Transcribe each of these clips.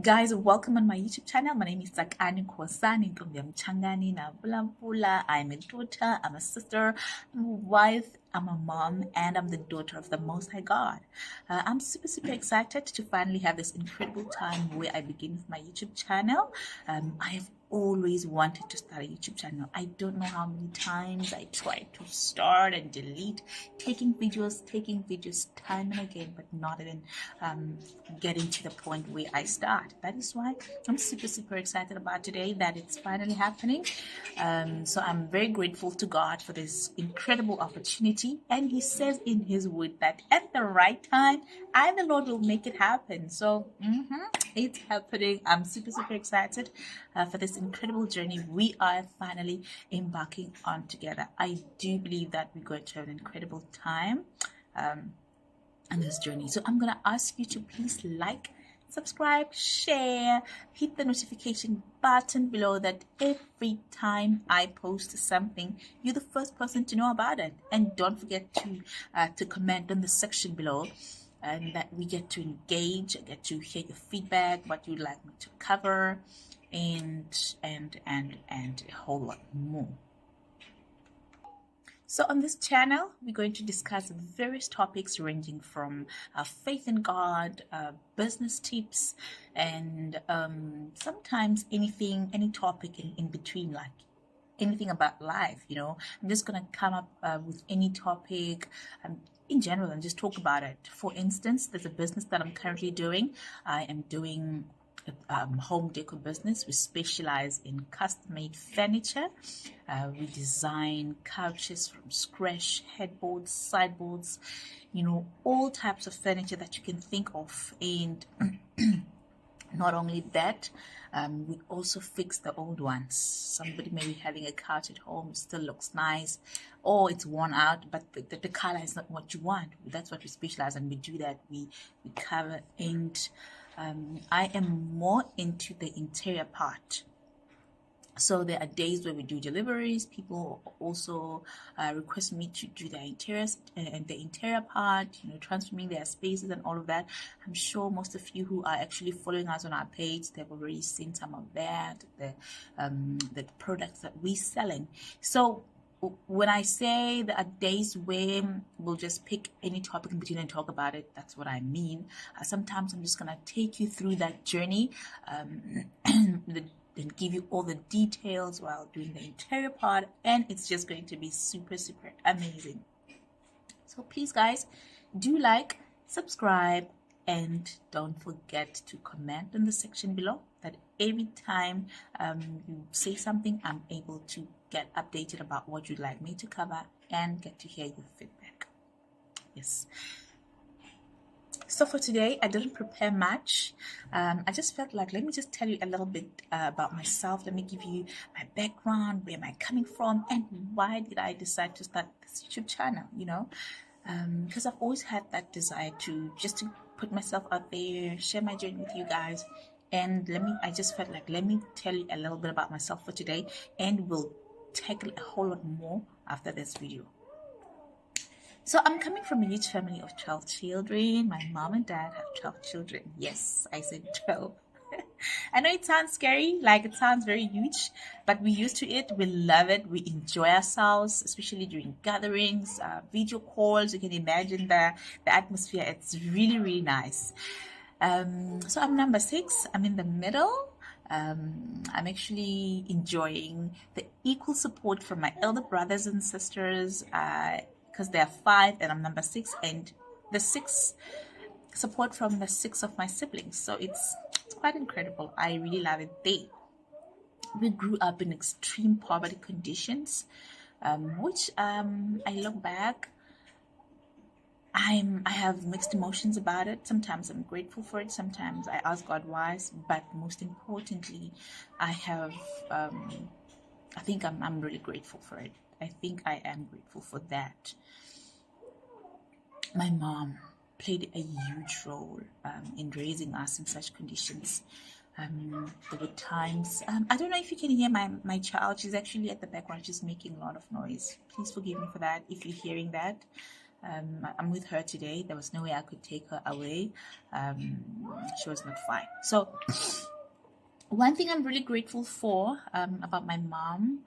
Guys, welcome on my YouTube channel. My name is Sakani Kwasani Changani na Bula. I'm a daughter, I'm a sister, I'm a wife, I'm a mom, and I'm the daughter of the Most High God. I'm super excited to finally have this incredible time where I begin with my YouTube channel. I have always wanted to start a YouTube channel. I don't know how many times I tried to start and delete, taking videos time and again, but not even getting to the point where I start. That is why I'm super excited about today that it's finally happening. So I'm very grateful to God for this incredible opportunity, and He says in His word that at the right time I, the Lord, will make it happen. So it's happening. I'm super excited for this incredible journey we are finally embarking on together. I do believe that we're going to have an incredible time on this journey. So I'm going to ask you to please like, subscribe, share, hit the notification button below, that every time I post something, you're the first person to know about it. And don't forget to comment on the section below, and that we get to engage, get to hear your feedback, what you'd like me to cover, and a whole lot more. So on this channel, we're going to discuss various topics ranging from faith in God, business tips, and sometimes any topic in between, like anything about life. I'm just going to come up with any topic in general and just talk about it. For instance, there's a business that I'm currently doing. I am doing home decor business. We specialize in custom-made furniture. We design couches from scratch, headboards, sideboards, all types of furniture that you can think of. And not only that, we also fix the old ones. Somebody may be having a couch at home, it still looks nice, or it's worn out, but the color is not what you want. That's what we specialize in. We do that. We cover. And I am more into the interior part. So there are days where we do deliveries. People also request me to do their interiors and the interior part, transforming their spaces and all of that. I'm sure most of you who are actually following us on our page, they've already seen some of that, the products that we're selling. So when I say there are days where we'll just pick any topic in between and talk about it, that's what I mean. Sometimes I'm just going to take you through that journey and give you all the details while doing the interior part, and it's just going to be super amazing. So please, guys, do like, subscribe, and don't forget to comment in the section below, that every time you say something, I'm able to get updated about what you'd like me to cover and get to hear your feedback. Yes. So for today, I didn't prepare much. I just felt like, let me just tell you a little bit about myself. Let me give you my background, where am I coming from, and why did I decide to start this YouTube channel, because I've always had that desire to put myself out there, share my journey with you guys. And I just felt like, let me tell you a little bit about myself for today, and we'll tackle a whole lot more after this video. So I'm coming from a huge family of 12 children. My mom and dad have 12 children. Yes, I said 12. I know it sounds scary, like it sounds very huge, but we're used to it. We love it. We enjoy ourselves, especially during gatherings, video calls. You can imagine the atmosphere. It's really nice. So I'm number 6. I'm in the middle. I'm actually enjoying the equal support from my elder brothers and sisters, because there are 5 and I'm number 6, and the 6 support from the 6 of my siblings. So it's quite incredible. I really love it. We grew up in extreme poverty conditions, which I look back, I have mixed emotions about it. Sometimes I'm grateful for it. Sometimes I ask God why. But most importantly, I think I'm really grateful for it. I think I am grateful for that. My mom played a huge role in raising us in such conditions. There were times, I don't know if you can hear my child. She's actually at the background. She's making a lot of noise. Please forgive me for that if you're hearing that. I'm with her today. There was no way I could take her away. She was not fine. So one thing I'm really grateful for about my mom,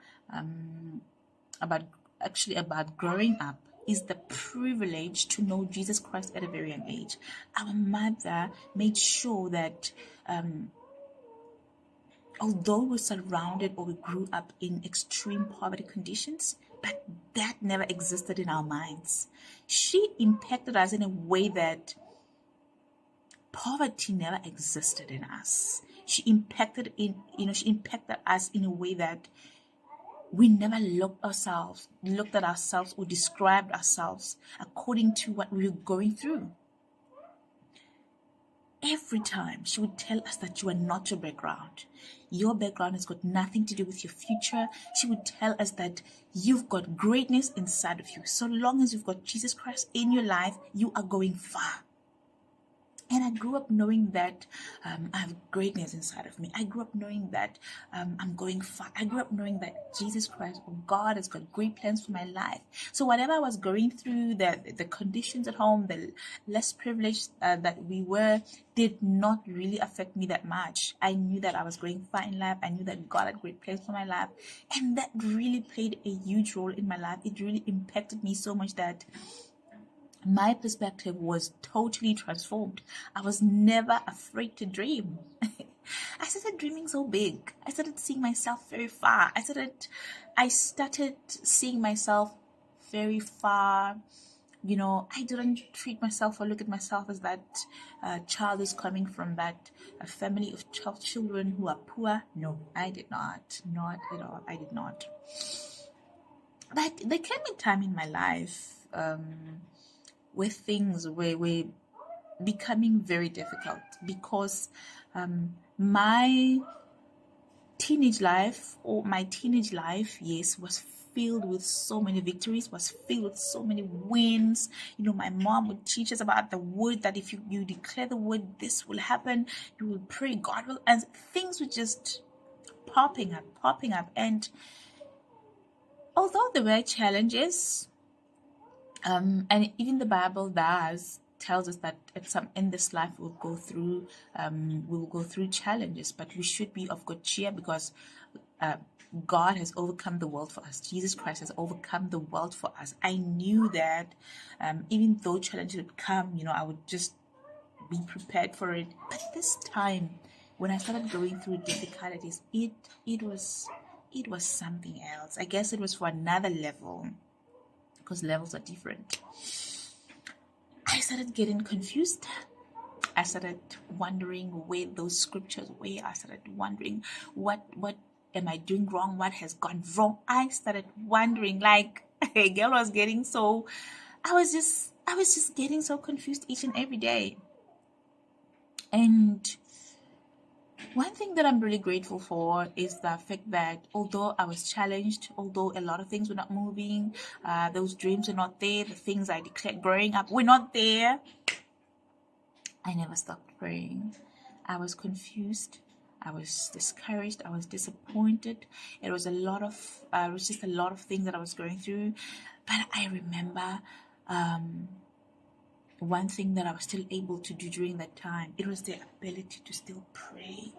about growing up, is the privilege to know Jesus Christ at a very young age. Our mother made sure that although we're surrounded or we grew up in extreme poverty conditions, but that never existed in our minds. She impacted us in a way that poverty never existed in us. She impacted us in a way that we never looked at ourselves or described ourselves according to what we were going through. Every time she would tell us that you are not your background. Your background has got nothing to do with your future. She would tell us that you've got greatness inside of you. So long as you've got Jesus Christ in your life, you are going far. And I grew up knowing that I have greatness inside of me. I grew up knowing that I'm going far. I grew up knowing that Jesus Christ, or God, has got great plans for my life. So whatever I was going through, the conditions at home, the less privileged that we were, did not really affect me that much. I knew that I was going far in life. I knew that God had great plans for my life. And that really played a huge role in my life. It really impacted me so much that my perspective was totally transformed. I was never afraid to dream. I started dreaming so big. I started seeing myself very far. I started seeing myself very far. I didn't treat myself or look at myself as that child who's coming from that family of 12 children who are poor. No, I did not. Not at all. I did not. But there came a time in my life where things were becoming very difficult because my teenage life, yes, was filled with so many victories, was filled with so many wins. My mom would teach us about the word, that if you declare the word, this will happen. You will pray, God will, and things were just popping up. And although there were challenges, and even the Bible tells us that in this life we will go through challenges, but we should be of good cheer because God has overcome the world for us. Jesus Christ has overcome the world for us. I knew that even though challenges would come, I would just be prepared for it. But this time, when I started going through difficulties, it was something else. I guess it was for another level, because levels are different. I started getting confused. I started wondering where those scriptures were. I started wondering what am I doing wrong? What has gone wrong? I started wondering, like a girl was getting so. I was just getting so confused each and every day. And one thing that I'm really grateful for is the fact that although I was challenged, although a lot of things were not moving, those dreams were not there, the things I declared growing up were not there, I never stopped praying. I was confused. I was discouraged. I was disappointed. It was just a lot of things that I was going through. But I remember one thing that I was still able to do during that time. It was the ability to still pray.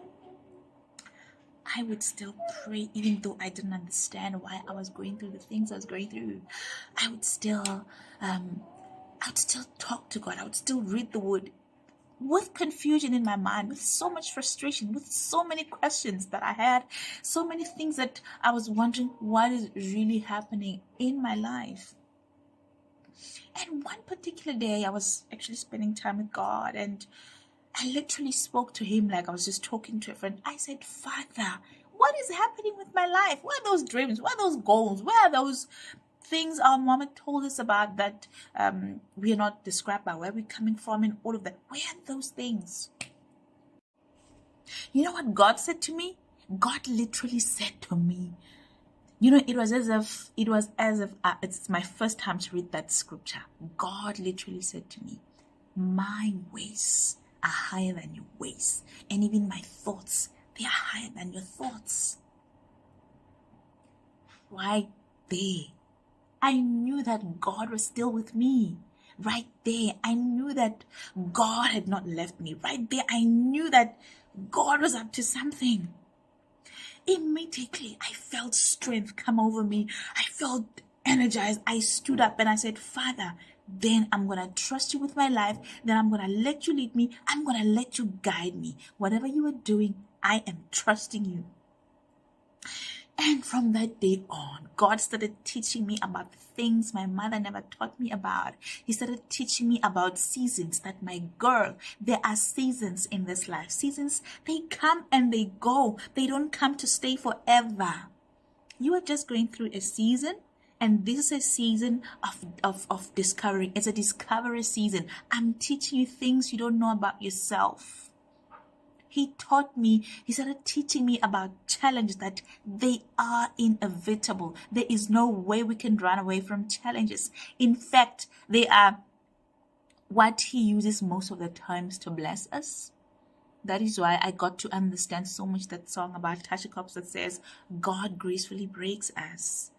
I would still pray even though I didn't understand why I was going through the things I was going through. I would still talk to God. I would still read the word with confusion in my mind, with so much frustration, with so many questions that I had, so many things that I was wondering what is really happening in my life. And one particular day, I was actually spending time with God, and I literally spoke to him like I was just talking to a friend. I said, Father, what is happening with my life? Where are those dreams? Where are those goals? Where are those things our mama told us about that we are not described by where we're coming from and all of that? Where are those things? You know what God said to me? God literally said to me, it was as if it's my first time to read that scripture. God literally said to me, my ways are higher than your ways, and even my thoughts, they are higher than your thoughts. Right there, I knew that God was still with me. Right there, I knew that God had not left me. Right there, I knew that God was up to something. Immediately, I felt strength come over me. I felt energized. I stood up and I said, Father, then I'm going to trust you with my life. Then I'm going to let you lead me. I'm going to let you guide me. Whatever you are doing, I am trusting you. And from that day on, God started teaching me about things my mother never taught me about. He started teaching me about seasons. That, my girl, there are seasons in this life. Seasons, they come and they go. They don't come to stay forever. You are just going through a season, and this is a season of discovery. It's a discovery season. I'm teaching you things you don't know about yourself. He started teaching me about challenges, that they are inevitable. There is no way we can run away from challenges. In fact, they are what he uses most of the times to bless us. That is why I got to understand so much that song about Tasha Cobbs that says, God gracefully breaks us.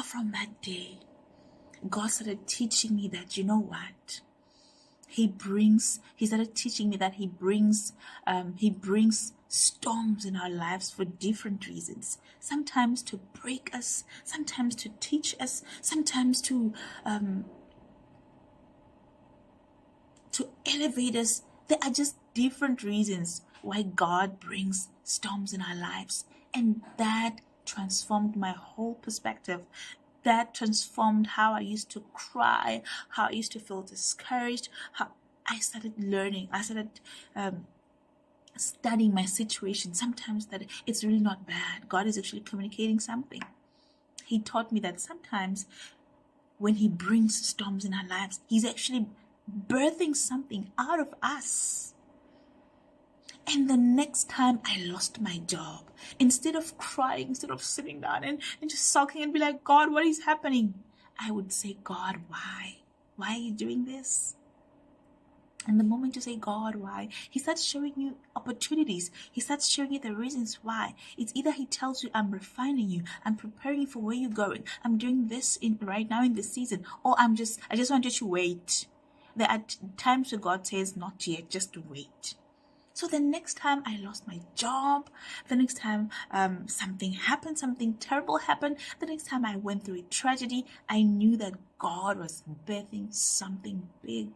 From that day, God started teaching me that, you know what? He started teaching me that he brings storms in our lives for different reasons. Sometimes to break us, sometimes to teach us, sometimes to elevate us. There are just different reasons why God brings storms in our lives. And that transformed my whole perspective. That transformed how I used to cry, how I used to feel discouraged, how I started learning. I started studying my situation. Sometimes that it's really not bad. God is actually communicating something. He taught me that sometimes when he brings storms in our lives, he's actually birthing something out of us. And the next time I lost my job, instead of crying, instead of sitting down and just sulking and be like, God, what is happening? I would say, God, why? Why are you doing this? And the moment you say, God, why? He starts showing you opportunities. He starts showing you the reasons why. It's either he tells you, I'm refining you, I'm preparing you for where you're going, I'm doing this right now in this season, or I just want you to wait. There are times where God says, not yet, just wait. So the next time I lost my job, the next time something happened, something terrible happened, the next time I went through a tragedy, I knew that God was birthing something big.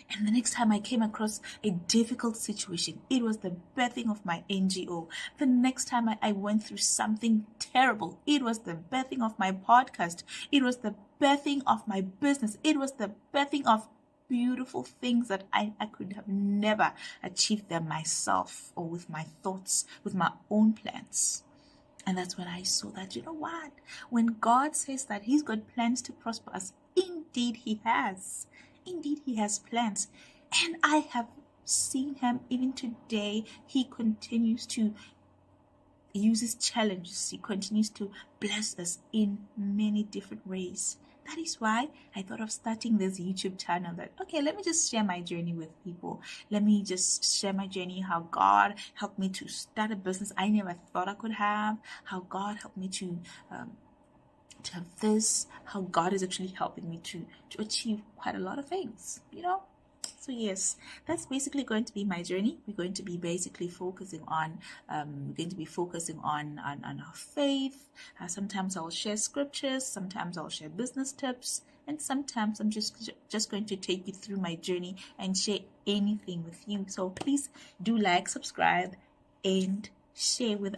And the next time I came across a difficult situation, it was the birthing of my NGO. The next time I went through something terrible, it was the birthing of my podcast. It was the birthing of my business. It was the birthing of beautiful things that I could have never achieved them myself, or with my thoughts, with my own plans. And that's when I saw that, you know what? When God says that he's got plans to prosper us, indeed he has. Indeed he has plans. And I have seen him even today. He continues to use his challenges. He continues to bless us in many different ways. That is why I thought of starting this YouTube channel, that, okay, let me just share my journey with people. Let me just share my journey, how God helped me to start a business I never thought I could have, how God helped me to have this, how God is actually helping me to achieve quite a lot of things, So yes, that's basically going to be my journey. We're going to be basically focusing on our faith. Sometimes I'll share scriptures, sometimes I'll share business tips, and sometimes I'm just going to take you through my journey and share anything with you. So please do like, subscribe, and share with